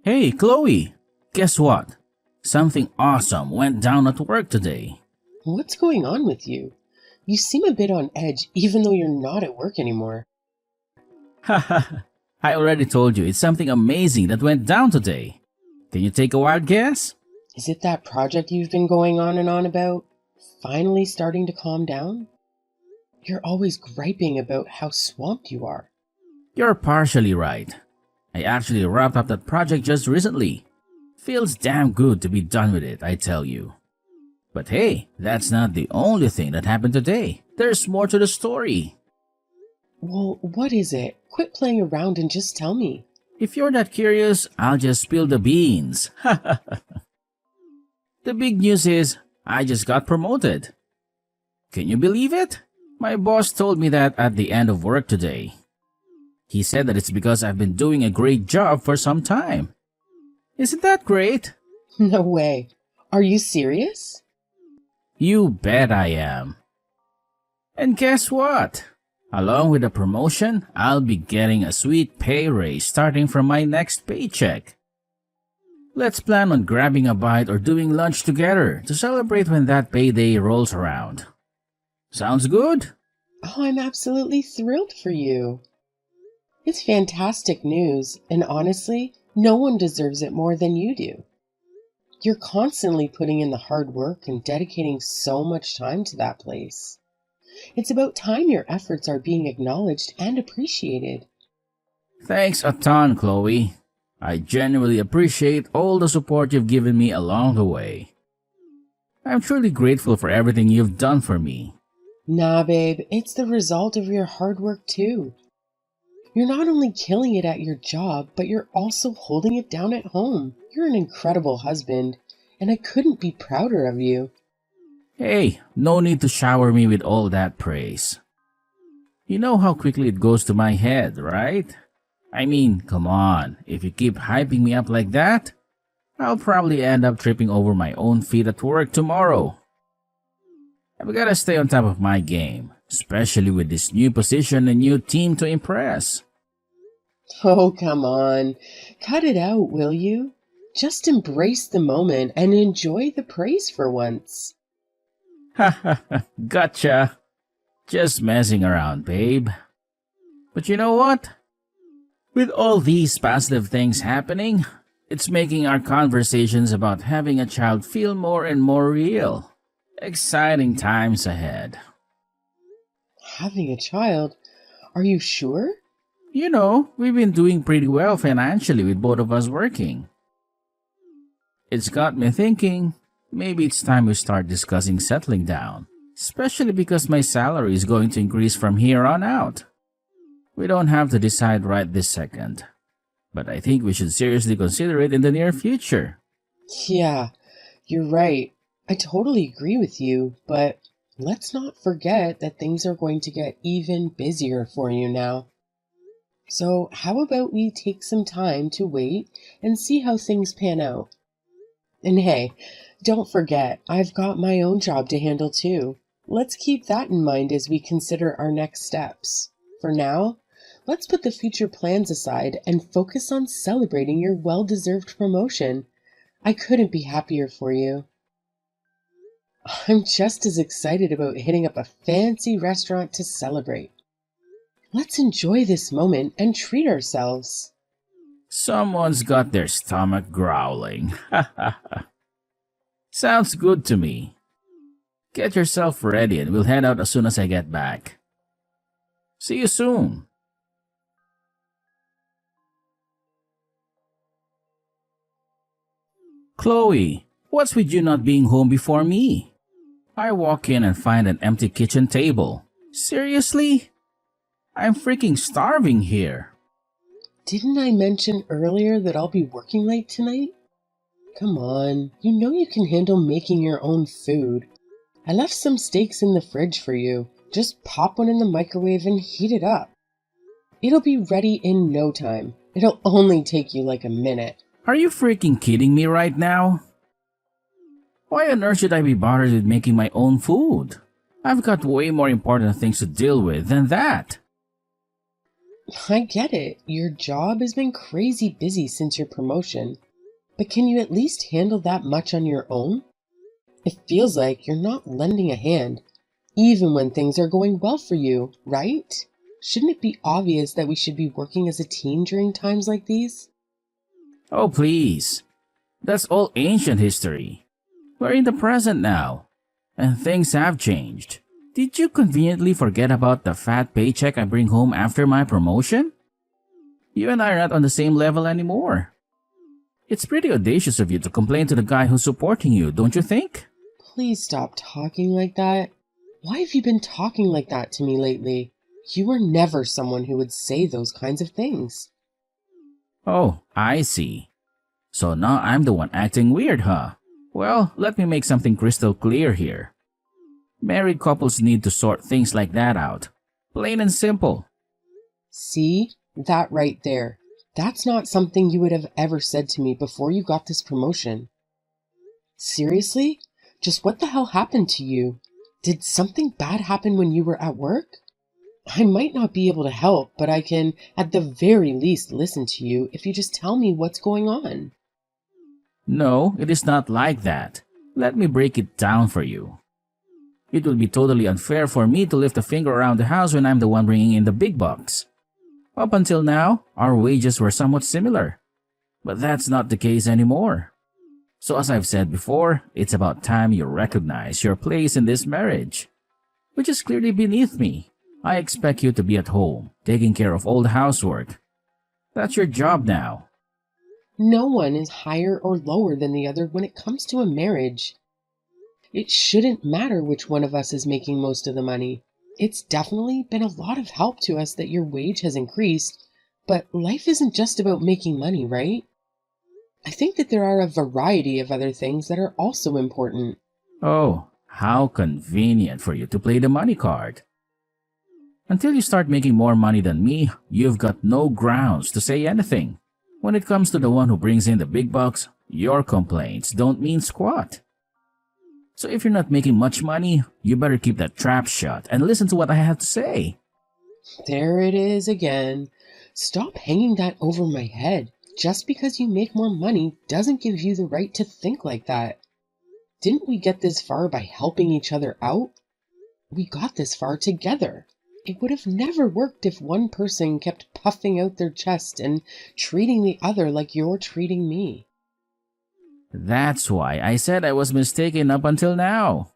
Hey, Chloe! Guess what? Something awesome went down at work today. What's going on with you? You seem a bit on edge even though you're not at work anymore. Haha, I already told you it's something amazing that went down today. Can you take a wild guess? Is it that project you've been going on and on about finally starting to calm down? You're always griping about how swamped you are. You're partially right. I actually wrapped up that project just recently. Feels damn good to be done with it, I tell you. But hey, that's not the only thing that happened today. There's more to the story. Well, what is it? Quit playing around and just tell me. If you're that curious, I'll just spill the beans. The big news is, I just got promoted. Can you believe it? My boss told me that at the end of work today. He said that it's because I've been doing a great job for some time. Isn't that great? No way. Are you serious? You bet I am. And guess what? Along with the promotion, I'll be getting a sweet pay raise starting from my next paycheck. Let's plan on grabbing a bite or doing lunch together to celebrate when that payday rolls around. Sounds good? Oh, I'm absolutely thrilled for you. It's fantastic news, and honestly, no one deserves it more than you do. You're constantly putting in the hard work and dedicating so much time to that place. It's about time your efforts are being acknowledged and appreciated. Thanks a ton, Chloe. I genuinely appreciate all the support you've given me along the way. I'm truly grateful for everything you've done for me. Nah, babe, it's the result of your hard work too. You're not only killing it at your job, but you're also holding it down at home. You're an incredible husband, and I couldn't be prouder of you. Hey, no need to shower me with all that praise. You know how quickly it goes to my head, right? I mean, come on, if you keep hyping me up like that, I'll probably end up tripping over my own feet at work tomorrow. I've gotta stay on top of my game, especially with this new position and new team to impress. Oh, come on. Cut it out, will you? Just embrace the moment and enjoy the praise for once. Ha ha ha, gotcha. Just messing around, babe. But you know what? With all these positive things happening, it's making our conversations about having a child feel more and more real. Exciting times ahead. Having a child? Are you sure? You know, we've been doing pretty well financially with both of us working. It's got me thinking, maybe it's time we start discussing settling down, especially because my salary is going to increase from here on out. We don't have to decide right this second, but I think we should seriously consider it in the near future. Yeah, you're right. I totally agree with you, but let's not forget that things are going to get even busier for you now. So, how about we take some time to wait and see how things pan out? And hey, don't forget, I've got my own job to handle too. Let's keep that in mind as we consider our next steps. For now, let's put the future plans aside and focus on celebrating your well-deserved promotion. I couldn't be happier for you. I'm just as excited about hitting up a fancy restaurant to celebrate. Let's enjoy this moment and treat ourselves. Someone's got their stomach growling. Sounds good to me. Get yourself ready and we'll head out as soon as I get back. See you soon. Chloe, what's with you not being home before me? I walk in and find an empty kitchen table. Seriously? I'm freaking starving here. Didn't I mention earlier that I'll be working late tonight? Come on, you know you can handle making your own food. I left some steaks in the fridge for you. Just pop one in the microwave and heat it up. It'll be ready in no time. It'll only take you like a minute. Are you freaking kidding me right now? Why on earth should I be bothered with making my own food? I've got way more important things to deal with than that. I get it. Your job has been crazy busy since your promotion, but can you at least handle that much on your own? It feels like you're not lending a hand, even when things are going well for you, right? Shouldn't it be obvious that we should be working as a team during times like these? Oh, please. That's all ancient history. We're in the present now, and things have changed. Did you conveniently forget about the fat paycheck I bring home after my promotion? You and I are not on the same level anymore. It's pretty audacious of you to complain to the guy who's supporting you, don't you think? Please stop talking like that. Why have you been talking like that to me lately? You were never someone who would say those kinds of things. Oh, I see. So now I'm the one acting weird, huh? Well, let me make something crystal clear here. Married couples need to sort things like that out. Plain and simple. See? That right there. That's not something you would have ever said to me before you got this promotion. Seriously? Just what the hell happened to you? Did something bad happen when you were at work? I might not be able to help, but I can, at the very least, listen to you if you just tell me what's going on. No, it is not like that. Let me break it down for you. It would be totally unfair for me to lift a finger around the house when I'm the one bringing in the big bucks. Up until now, our wages were somewhat similar. But that's not the case anymore. So as I've said before, it's about time you recognize your place in this marriage, which is clearly beneath me. I expect you to be at home, taking care of all the housework. That's your job now. No one is higher or lower than the other when it comes to a marriage. It shouldn't matter which one of us is making most of the money. It's definitely been a lot of help to us that your wage has increased, but life isn't just about making money, right? I think that there are a variety of other things that are also important. Oh, how convenient for you to play the money card. Until you start making more money than me, you've got no grounds to say anything. When it comes to the one who brings in the big bucks, your complaints don't mean squat. So if you're not making much money, you better keep that trap shut and listen to what I have to say. There it is again. Stop hanging that over my head. Just because you make more money doesn't give you the right to think like that. Didn't we get this far by helping each other out? We got this far together. It would have never worked if one person kept puffing out their chest and treating the other like you're treating me. That's why I said I was mistaken up until now.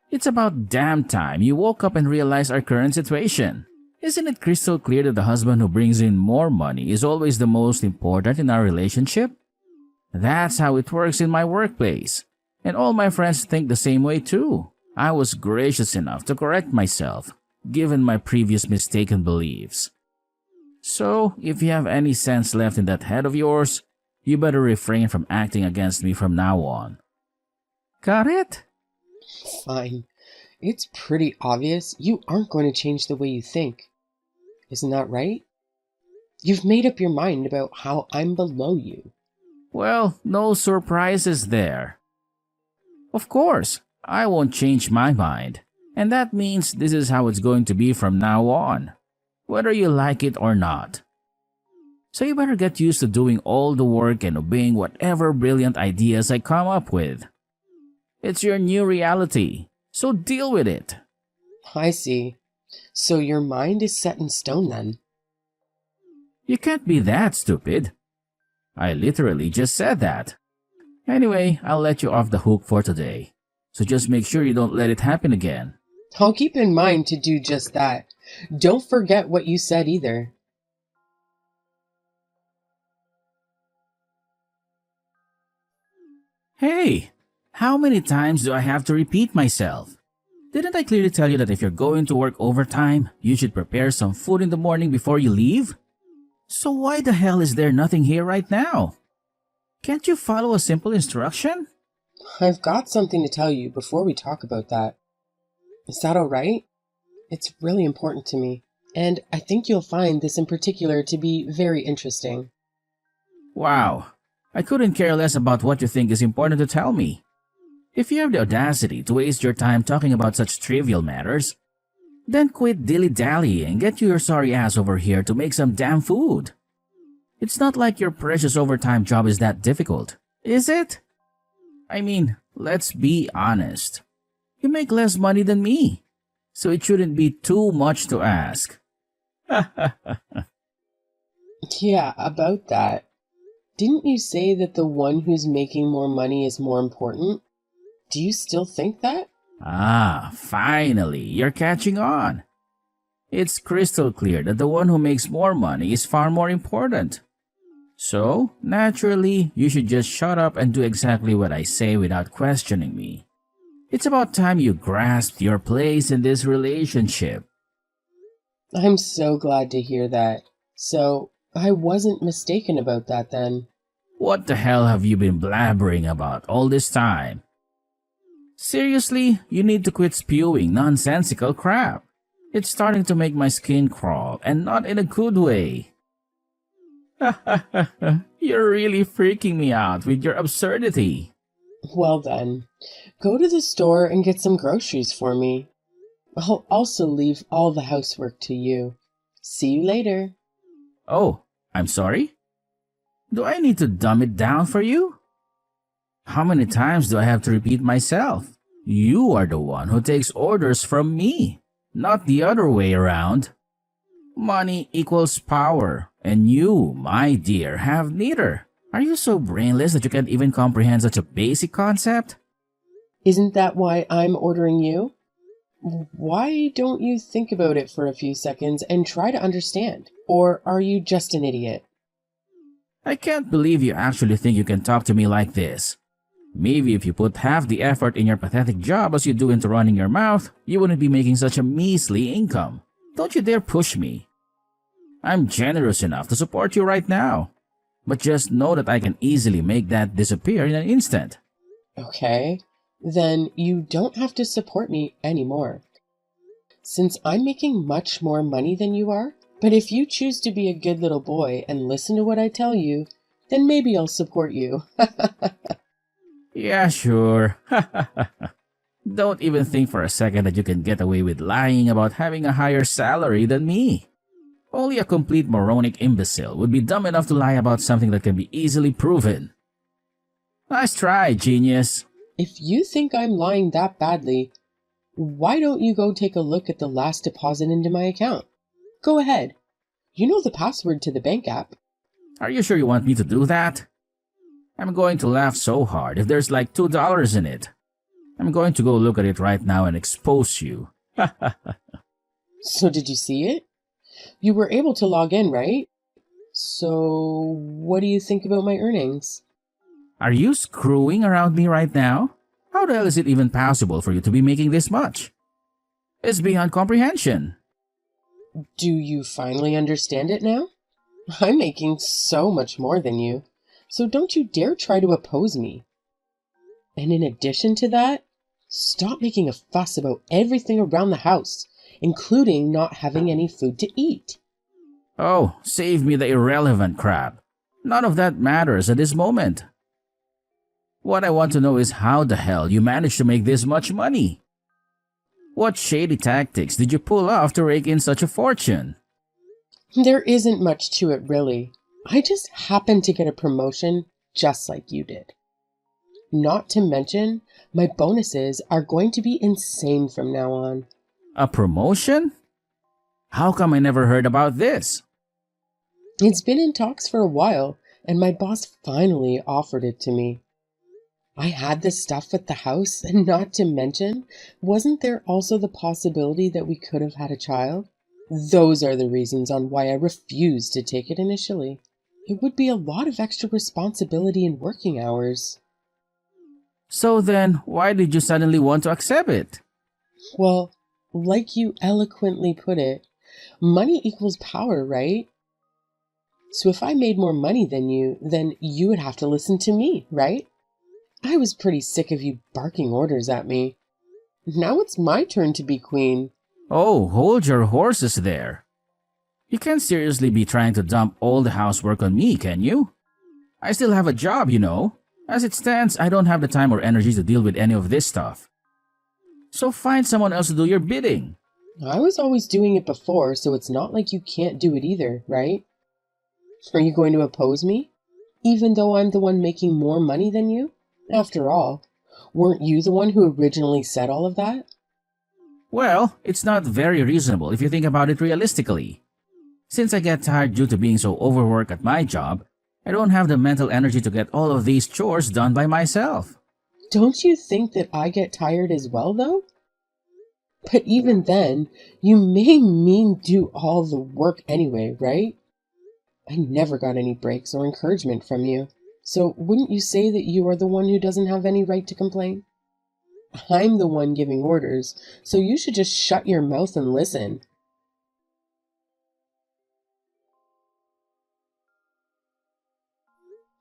It's about damn time you woke up and realized our current situation. Isn't it crystal clear that the husband who brings in more money is always the most important in our relationship? That's how it works in my workplace. And all my friends think the same way too. I was gracious enough to correct myself, given my previous mistaken beliefs. So, if you have any sense left in that head of yours, you better refrain from acting against me from now on. Got it? Fine. It's pretty obvious you aren't going to change the way you think. Isn't that right? You've made up your mind about how I'm below you. Well, no surprises there. Of course, I won't change my mind. And that means this is how it's going to be from now on, whether you like it or not. So you better get used to doing all the work and obeying whatever brilliant ideas I come up with. It's your new reality, so deal with it. I see. So your mind is set in stone then? You can't be that stupid. I literally just said that. Anyway, I'll let you off the hook for today. So just make sure you don't let it happen again. I'll keep in mind to do just that. Don't forget what you said either. Hey, how many times do I have to repeat myself? Didn't I clearly tell you that if you're going to work overtime, you should prepare some food in the morning before you leave? So why the hell is there nothing here right now? Can't you follow a simple instruction? I've got something to tell you before we talk about that. Is that all right? It's really important to me, and I think you'll find this in particular to be very interesting. Wow, I couldn't care less about what you think is important to tell me. If you have the audacity to waste your time talking about such trivial matters, Then quit dilly-dally and get your sorry ass over here to make some damn food. It's not like your precious overtime job is that difficult, is it? I mean, let's be honest. You make less money than me, so it shouldn't be too much to ask. Yeah, about that. Didn't you say that the one who's making more money is more important? Do you still think that? Ah, finally, you're catching on. It's crystal clear that the one who makes more money is far more important. So, naturally, you should just shut up and do exactly what I say without questioning me. It's about time you grasped your place in this relationship. I'm so glad to hear that. So, I wasn't mistaken about that then. What the hell have you been blabbering about all this time? Seriously, you need to quit spewing nonsensical crap. It's starting to make my skin crawl, and not in a good way. You're really freaking me out with your absurdity. Well then, go to the store and get some groceries for me. I'll also leave all the housework to you. See you later. Oh, I'm sorry? Do I need to dumb it down for you? How many times do I have to repeat myself? You are the one who takes orders from me, not the other way around. Money equals power, and you, my dear, have neither. Are you so brainless that you can't even comprehend such a basic concept? Isn't that why I'm ordering you? Why don't you think about it for a few seconds and try to understand? Or are you just an idiot? I can't believe you actually think you can talk to me like this. Maybe if you put half the effort in your pathetic job as you do into running your mouth, you wouldn't be making such a measly income. Don't you dare push me. I'm generous enough to support you right now. But just know that I can easily make that disappear in an instant. Okay, then you don't have to support me anymore. Since I'm making much more money than you are, but if you choose to be a good little boy and listen to what I tell you, then maybe I'll support you. Yeah, sure. Don't even think for a second that you can get away with lying about having a higher salary than me. Only a complete moronic imbecile would be dumb enough to lie about something that can be easily proven. Nice try, genius. If you think I'm lying that badly, why don't you go take a look at the last deposit into my account? Go ahead. You know the password to the bank app. Are you sure you want me to do that? I'm going to laugh so hard if there's like $2 in it. I'm going to go look at it right now and expose you. So did you see it? You were able to log in, right? So what do you think about my earnings? Are you screwing around me right now? How the hell is it even possible for you to be making this much? It's beyond comprehension. Do you finally understand it now? I'm making so much more than you, so don't you dare try to oppose me. And in addition to that, stop making a fuss about everything around the house, including not having any food to eat. Oh, save me the irrelevant crap. None of that matters at this moment. What I want to know is how the hell you managed to make this much money. What shady tactics did you pull off to rake in such a fortune? There isn't much to it, really. I just happened to get a promotion just like you did. Not to mention, my bonuses are going to be insane from now on. A promotion? How come I never heard about this? It's been in talks for a while, and my boss finally offered it to me. I had the stuff at the house, and not to mention, wasn't there also the possibility that we could have had a child? Those are the reasons on why I refused to take it initially. It would be a lot of extra responsibility and working hours. So then, why did you suddenly want to accept it? Well, like you eloquently put it, money equals power, right? So if I made more money than you, then you would have to listen to me, right? I was pretty sick of you barking orders at me. Now it's my turn to be queen. Oh, hold your horses there. You can't seriously be trying to dump all the housework on me, can you? I still have a job, you know. As it stands, I don't have the time or energy to deal with any of this stuff. So find someone else to do your bidding. I was always doing it before, so it's not like you can't do it either, right? Are you going to oppose me? Even though I'm the one making more money than you? After all, weren't you the one who originally said all of that? Well, it's not very reasonable if you think about it realistically. Since I get tired due to being so overworked at my job, I don't have the mental energy to get all of these chores done by myself. Don't you think that I get tired as well, though? But even then, you may mean do all the work anyway, right? I never got any breaks or encouragement from you. So wouldn't you say that you are the one who doesn't have any right to complain? I'm the one giving orders, so you should just shut your mouth and listen.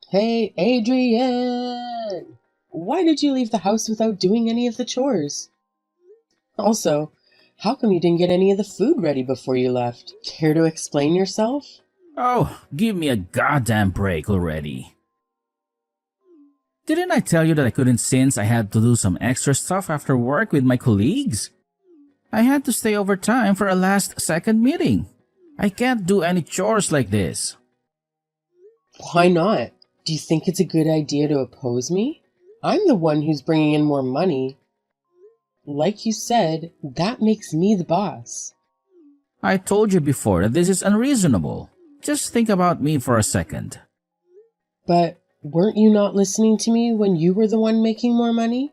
Hey, Adrian! Why did you leave the house without doing any of the chores? Also, how come you didn't get any of the food ready before you left? Care to explain yourself? Oh, give me a goddamn break already. Didn't I tell you that I couldn't since I had to do some extra stuff after work with my colleagues? I had to stay overtime for a last-second meeting. I can't do any chores like this. Why not? Do you think it's a good idea to oppose me? I'm the one who's bringing in more money. Like you said, that makes me the boss. I told you before that this is unreasonable. Just think about me for a second. But weren't you not listening to me when you were the one making more money?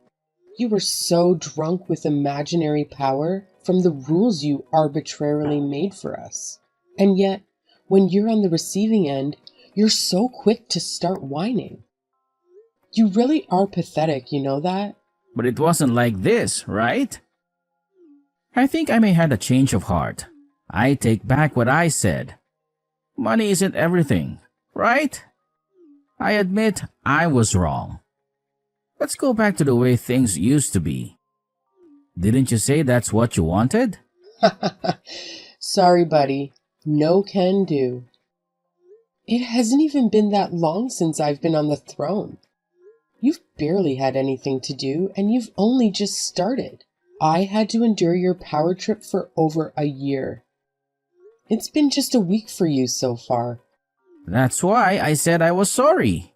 You were so drunk with imaginary power from the rules you arbitrarily made for us. And yet, when you're on the receiving end, you're so quick to start whining. You really are pathetic, you know that? But it wasn't like this, right? I think I may have a change of heart. I take back what I said. Money isn't everything, right? I admit I was wrong. Let's go back to the way things used to be. Didn't you say that's what you wanted? Sorry, buddy. No can do. It hasn't even been that long since I've been on the throne. You've barely had anything to do, and you've only just started. I had to endure your power trip for over a year. It's been just a week for you so far. That's why I said I was sorry.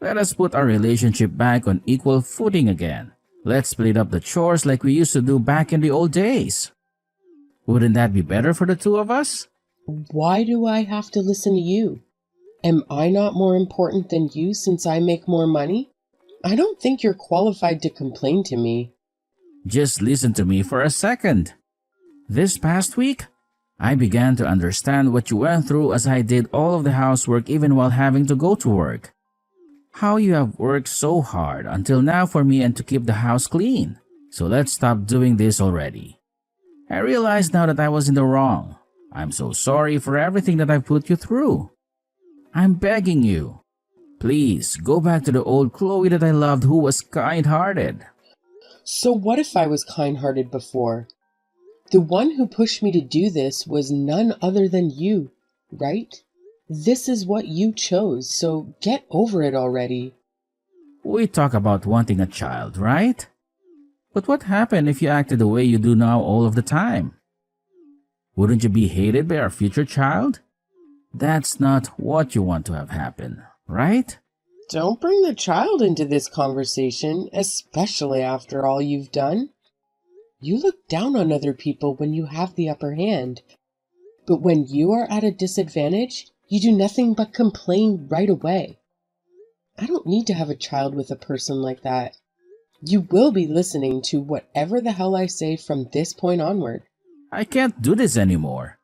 Let us put our relationship back on equal footing again. Let's split up the chores like we used to do back in the old days. Wouldn't that be better for the two of us? Why do I have to listen to you? Am I not more important than you since I make more money? I don't think you're qualified to complain to me. Just listen to me for a second. This past week, I began to understand what you went through as I did all of the housework even while having to go to work. How you have worked so hard until now for me and to keep the house clean. So let's stop doing this already. I realize now that I was in the wrong. I'm so sorry for everything that I've put you through. I'm begging you. Please, go back to the old Chloe that I loved who was kind-hearted. So what if I was kind-hearted before? The one who pushed me to do this was none other than you, right? This is what you chose, so get over it already. We talk about wanting a child, right? But what happened if you acted the way you do now all of the time? Wouldn't you be hated by our future child? That's not what you want to have happen, right? Don't bring the child into this conversation, especially after all you've done. You look down on other people when you have the upper hand, but when you are at a disadvantage, you do nothing but complain right away. I don't need to have a child with a person like that. You will be listening to whatever the hell I say from this point onward. I can't do this anymore.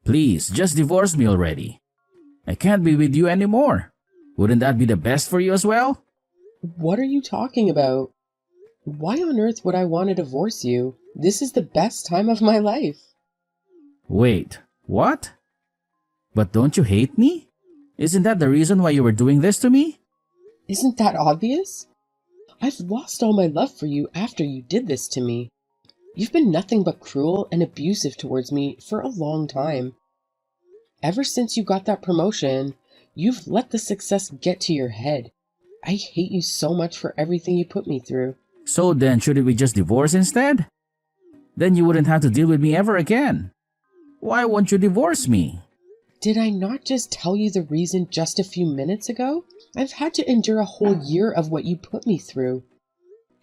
Please, just divorce me already. I can't be with you anymore. Wouldn't that be the best for you as well? What are you talking about? Why on earth would I want to divorce you? This is the best time of my life. Wait, what? But don't you hate me? Isn't that the reason why you were doing this to me? Isn't that obvious? I've lost all my love for you after you did this to me. You've been nothing but cruel and abusive towards me for a long time. Ever since you got that promotion, you've let the success get to your head. I hate you so much for everything you put me through. So then, shouldn't we just divorce instead? Then you wouldn't have to deal with me ever again. Why won't you divorce me? Did I not just tell you the reason just a few minutes ago? I've had to endure a whole year of what you put me through.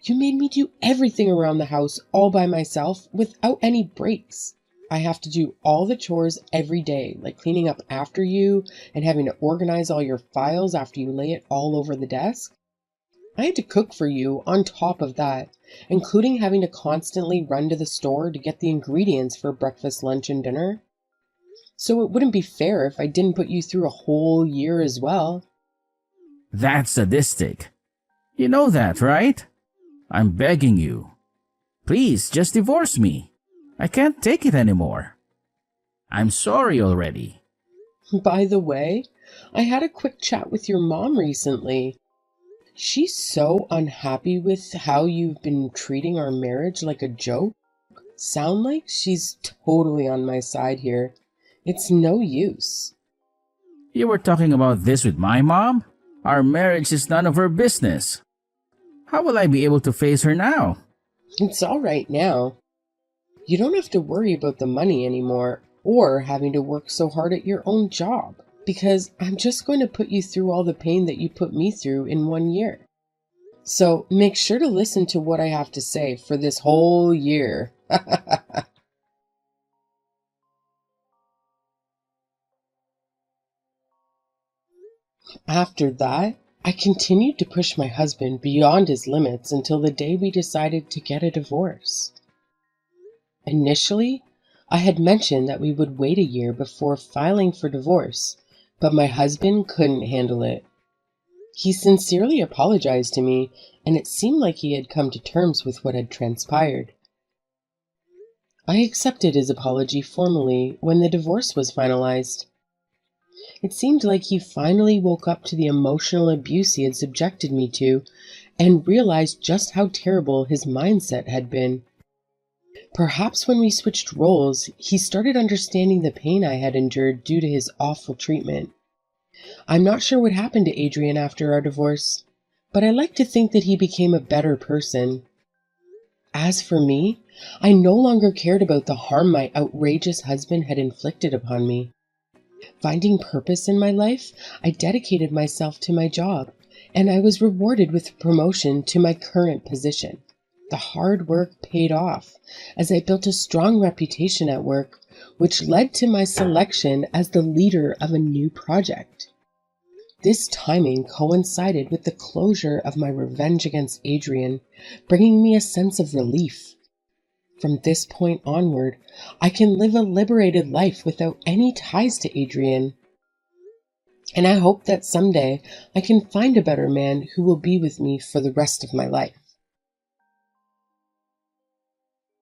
You made me do everything around the house all by myself without any breaks. I have to do all the chores every day, like cleaning up after you and having to organize all your files after you lay it all over the desk. I had to cook for you on top of that, including having to constantly run to the store to get the ingredients for breakfast, lunch, and dinner. So it wouldn't be fair if I didn't put you through a whole year as well. That's sadistic. You know that, right? I'm begging you. Please, just divorce me. I can't take it anymore. I'm sorry already. By the way, I had a quick chat with your mom recently. She's so unhappy with how you've been treating our marriage like a joke. Sound like she's totally on my side here. It's no use. You were talking about this with my mom? Our marriage is none of her business. How will I be able to face her now? It's all right now. You don't have to worry about the money anymore or having to work so hard at your own job, because I'm just going to put you through all the pain that you put me through in 1 year. So make sure to listen to what I have to say for this whole year. After that, I continued to push my husband beyond his limits until the day we decided to get a divorce. Initially, I had mentioned that we would wait a year before filing for divorce, but my husband couldn't handle it. He sincerely apologized to me, and it seemed like he had come to terms with what had transpired. I accepted his apology formally when the divorce was finalized. It seemed like he finally woke up to the emotional abuse he had subjected me to and realized just how terrible his mindset had been. Perhaps when we switched roles, he started understanding the pain I had endured due to his awful treatment. I'm not sure what happened to Adrian after our divorce, but I like to think that he became a better person. As for me, I no longer cared about the harm my outrageous husband had inflicted upon me. Finding purpose in my life, I dedicated myself to my job, and I was rewarded with promotion to my current position. The hard work paid off, as I built a strong reputation at work, which led to my selection as the leader of a new project. This timing coincided with the closure of my revenge against Adrian, bringing me a sense of relief. From this point onward, I can live a liberated life without any ties to Adrian. And I hope that someday I can find a better man who will be with me for the rest of my life.